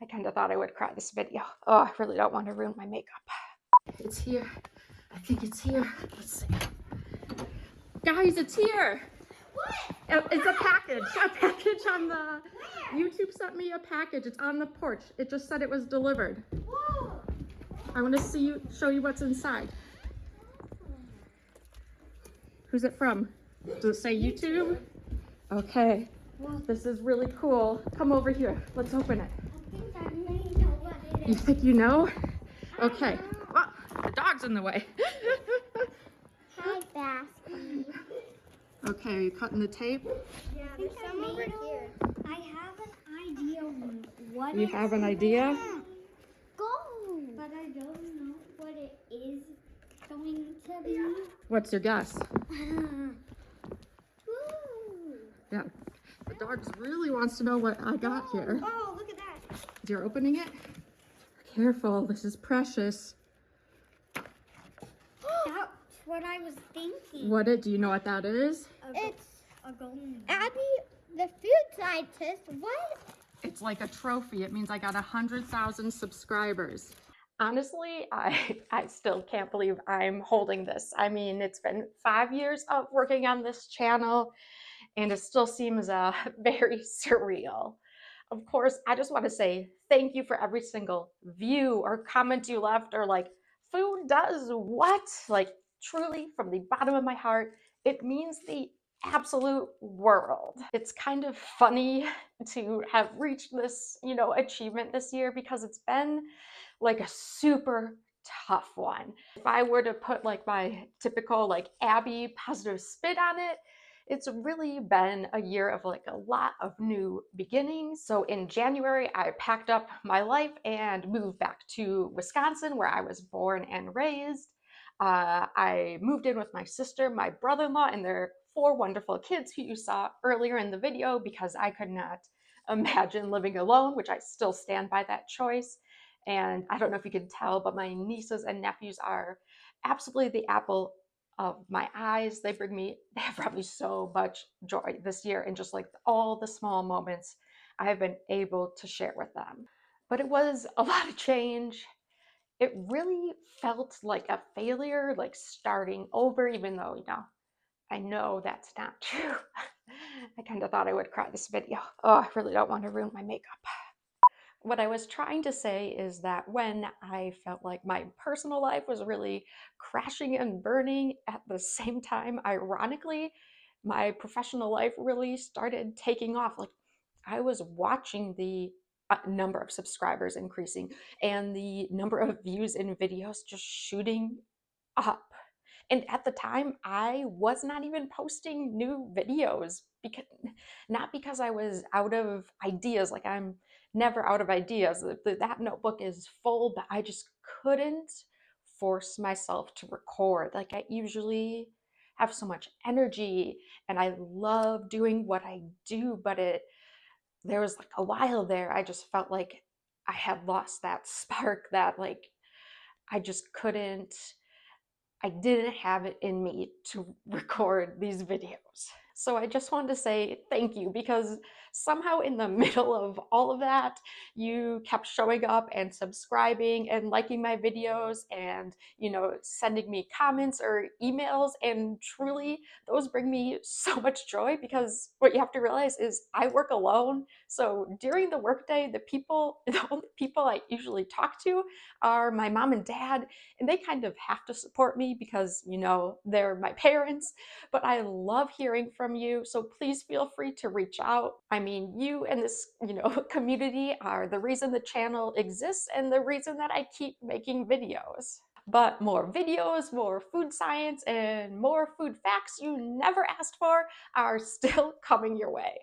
I kind of thought I would cry this video. Oh, I really don't want to ruin my makeup. It's here. I think it's here. Let's see. Guys, it's here. What? It's a package. A package on the... YouTube sent me a package. It's on the porch. It just said it was delivered. Whoa. I want to show you what's inside. Who's it from? Does it say YouTube? Okay. This is really cool. Come over here. Let's open it. I think I may know what it is. You think you know? Okay. Oh, the dog's in the way. Hi, Basky. Okay, are you cutting the tape? Yeah, there's some over here. I have an idea what You have an idea? Go! But I don't know what it is going to be. What's your guess? Ooh. Yeah. The dog really wants to know what I got here. Oh, look at that. You're opening it? Careful, this is precious. That's what I was thinking. Do you know what that is? It's a golden. Abby, the food scientist, what? It's like a trophy. It means I got 100,000 subscribers. Honestly, I still can't believe I'm holding this. I mean, it's been 5 years of working on this channel, and it still seems very surreal. Of course, I just want to say thank you for every single view or comment you left, or like, food does what? Like, truly, from the bottom of my heart, it means the absolute world. It's kind of funny to have reached this, achievement this year, because it's been like a super tough one. If I were to put like my typical like Abbey positive spin on it, it's really been a year of like a lot of new beginnings. So in January, I packed up my life and moved back to Wisconsin, where I was born and raised. I moved in with my sister, my brother-in-law, and their 4 wonderful kids who you saw earlier in the video, because I could not imagine living alone, which I still stand by that choice. And I don't know if you can tell, but my nieces and nephews are absolutely the apple of my eyes. They have brought me so much joy this year, and just like all the small moments I have been able to share with them. But it was a lot of change. It really felt like a failure, like starting over, even though, I know that's not true. I kind of thought I would cry this video. Oh, I really don't want to ruin my makeup. What I was trying to say is that when I felt like my personal life was really crashing and burning, at the same time, ironically, my professional life really started taking off. Like, I was watching the number of subscribers increasing and the number of views in videos just shooting up. And at the time, I was not even posting new videos, not because I was out of ideas. Like, I'm never out of ideas. That notebook is full, but I just couldn't force myself to record. Like, I usually have so much energy and I love doing what I do, but there was like a while there I just felt like I had lost that spark, that like I just couldn't, I didn't have it in me to record these videos. So I just wanted to say thank you, because somehow in the middle of all of that, you kept showing up and subscribing and liking my videos and, sending me comments or emails. And truly, those bring me so much joy, because what you have to realize is I work alone. So during the workday, the only people I usually talk to are my mom and dad, and they kind of have to support me because, they're my parents. But I love hearing from you, so please feel free to reach out. I mean, you and this, community are the reason the channel exists and the reason that I keep making videos. But more videos, more food science, and more food facts you never asked for are still coming your way.